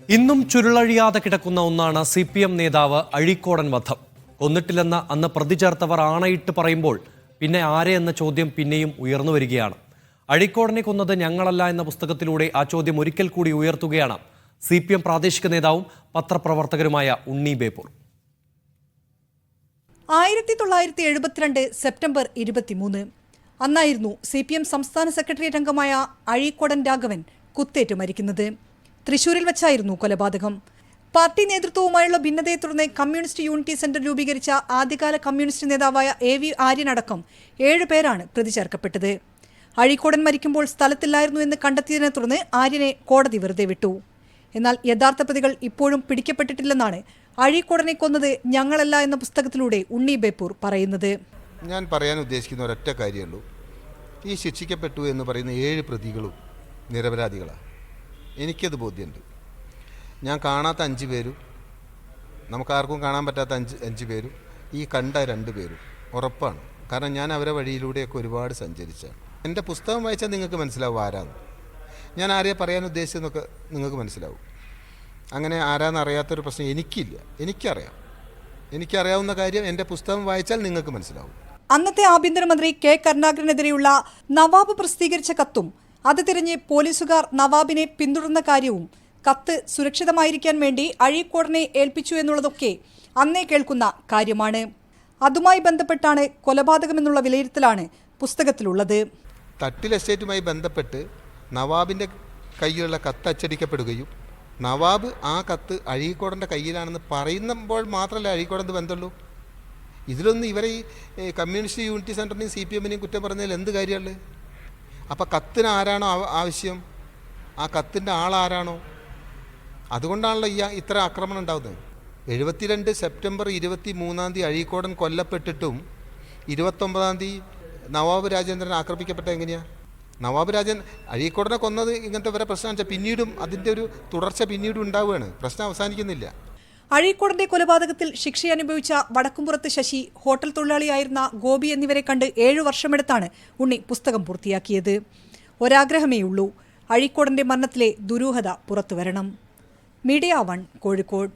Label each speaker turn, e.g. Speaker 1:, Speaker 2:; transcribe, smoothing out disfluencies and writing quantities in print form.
Speaker 1: ഇന്നും ചുരുളഴിയാതെ കിടക്കുന്ന ഒന്നാണ് CPM നേതാവ് അഴീക്കോടൻ വധം. കൊന്നിട്ടില്ലെന്ന് അന്ന് പ്രതി ചേർത്തവർ ആണയിട്ട് പറയുമ്പോൾ പിന്നെ ആരെ എന്ന ചോദ്യം പിന്നെയും ഉയർന്നു വരികയാണ്. അഴീക്കോടനെ കൊന്നത് ഞങ്ങളല്ല എന്ന പുസ്തകത്തിലൂടെ ആ ചോദ്യം ഒരിക്കൽ കൂടി ഉയർത്തുകയാണ് CPM പ്രാദേശിക നേതാവും പത്രപ്രവർത്തകരുമായ ഉണ്ണി ബേപ്പൂർ.
Speaker 2: 1972 സെപ്റ്റംബർ 23 അന്നായിരുന്നു CPM സംസ്ഥാന സെക്രട്ടേറിയറ്റ് അംഗമായ അഴീക്കോടൻ രാഘവൻ കുത്തേറ്റ് മരിക്കുന്നത്. തൃശൂരിൽ വെച്ചായിരുന്നു കൊലപാതകം. പാർട്ടി നേതൃത്വവുമായുള്ള ഭിന്നതയെ തുടർന്ന് കമ്മ്യൂണിസ്റ്റ് യൂണിറ്റി സെന്റർ രൂപീകരിച്ച ആദ്യകാല കമ്മ്യൂണിസ്റ്റ് നേതാവായ AV ആര്യനടക്കം 7 പേരാണ് പ്രതി ചേർക്കപ്പെട്ടത്. അഴീക്കോടൻ മരിക്കുമ്പോൾ സ്ഥലത്തില്ലായിരുന്നു എന്ന് കണ്ടെത്തിയതിനെ തുടർന്ന് ആര്യനെ കോടതി വെറുതെ വിട്ടു. എന്നാൽ യഥാർത്ഥ പ്രതികൾ ഇപ്പോഴും പിടിക്കപ്പെട്ടിട്ടില്ലെന്നാണ് അഴീക്കോടനെ കൊന്നത് ഞങ്ങളല്ല എന്ന പുസ്തകത്തിലൂടെ ഉണ്ണി ബേപ്പൂർ പറയുന്നത്.
Speaker 3: ഞാൻ പറയാൻ ഉദ്ദേശിക്കുന്ന ഒരൊറ്റ കാര്യമുള്ളൂ. ഈ ശിക്ഷിക്കപ്പെട്ടു എന്ന് പറയുന്ന 7 പ്രതികളും നിരപരാധികളാണ്. എനിക്കത് ബോധ്യമുണ്ട്. ഞാൻ കാണാത്ത 5 പേരും നമുക്കാർക്കും കാണാൻ പറ്റാത്ത 5 പേരും ഈ കണ്ട 2 പേരും ഉറപ്പാണ്. കാരണം ഞാൻ അവരെ വഴിയിലൂടെയൊക്കെ ഒരുപാട് സഞ്ചരിച്ചാണ്. എൻ്റെ പുസ്തകം വായിച്ചാൽ നിങ്ങൾക്ക് മനസ്സിലാവും ആരാന്ന്. ഞാൻ ആരെയാണ് പറയാൻ ഉദ്ദേശിച്ചതെന്നൊക്കെ നിങ്ങൾക്ക് മനസ്സിലാവും. അങ്ങനെ ആരാന്നറിയാത്തൊരു പ്രശ്നം എനിക്കില്ല. എനിക്കറിയാവുന്ന കാര്യം എൻ്റെ പുസ്തകം വായിച്ചാൽ നിങ്ങൾക്ക് മനസ്സിലാവും.
Speaker 2: അന്നത്തെ ആഭ്യന്തരമന്ത്രി K കരുണാകരനെതിരെയുള്ള നവാബ് പ്രസിദ്ധീകരിച്ച കത്തും അത് തിരിഞ്ഞ് പോലീസുകാർ നവാബിനെ പിന്തുടർന്ന കാര്യവും കത്ത് സുരക്ഷിതമായിരിക്കാൻ വേണ്ടി അഴീക്കോടനെ ഏൽപ്പിച്ചു എന്നുള്ളതൊക്കെ അന്നേ കേൾക്കുന്ന കാര്യമാണ്. അതുമായി ബന്ധപ്പെട്ടാണ് കൊലപാതകമെന്നുള്ള വിലയിരുത്തലാണ് പുസ്തകത്തിലുള്ളത്.
Speaker 3: തട്ടിൽ എസ്റ്റേറ്റുമായി ബന്ധപ്പെട്ട് നവാബിൻ്റെ കയ്യിലുള്ള കത്ത് അച്ചടിക്കപ്പെടുകയും നവാബ് ആ കത്ത് അഴീക്കോടൻ്റെ കയ്യിലാണെന്ന് പറയുമ്പോൾ മാത്രമല്ല അഴീക്കോടന് ബന്ധമുള്ളൂ. ഇതിലൊന്നും ഇവരെ ഈ കമ്മ്യൂണിസ്റ്റ് യൂണിറ്റി സെൻറ്ററിനെയും CPMനെയും കുറ്റം പറഞ്ഞതിൽ എന്ത് കാര്യമുള്ളത്? അപ്പോൾ കത്തിന് ആരാണോ ആവശ്യം, ആ കത്തിൻ്റെ ആളാരാണോ, അതുകൊണ്ടാണല്ലോ ഇത്ര ആക്രമണം ഉണ്ടാകുന്നത്. 72 സെപ്റ്റംബർ 23 അഴീക്കോടൻ കൊല്ലപ്പെട്ടിട്ടും 29 നവാബ് രാജേന്ദ്രൻ ആക്രമിക്കപ്പെട്ടത് എങ്ങനെയാണ്? നവാബ് രാജൻ അഴീക്കോടനെ കൊന്നത് ഇങ്ങനത്തെ വരെ പ്രശ്നം വെച്ചാൽ പിന്നീടും അതിൻ്റെ ഒരു തുടർച്ച പിന്നീടും ഉണ്ടാവുകയാണ്. പ്രശ്നം അവസാനിക്കുന്നില്ല.
Speaker 2: അഴീക്കോടന്റെ കൊലപാതകത്തിൽ ശിക്ഷ അനുഭവിച്ച വടക്കുംപുറത്ത് ശശി, ഹോട്ടൽ തൊഴിലാളിയായിരുന്ന ഗോപി എന്നിവരെ കണ്ട് 7 വർഷമെടുത്താണ് ഉണ്ണി പുസ്തകം പൂർത്തിയാക്കിയത്. ഒരാഗ്രഹമേയുള്ളൂ, അഴീക്കോടന്റെ മരണത്തിലെ ദുരൂഹത പുറത്തുവരണം. മീഡിയ 1 കോഴിക്കോട്.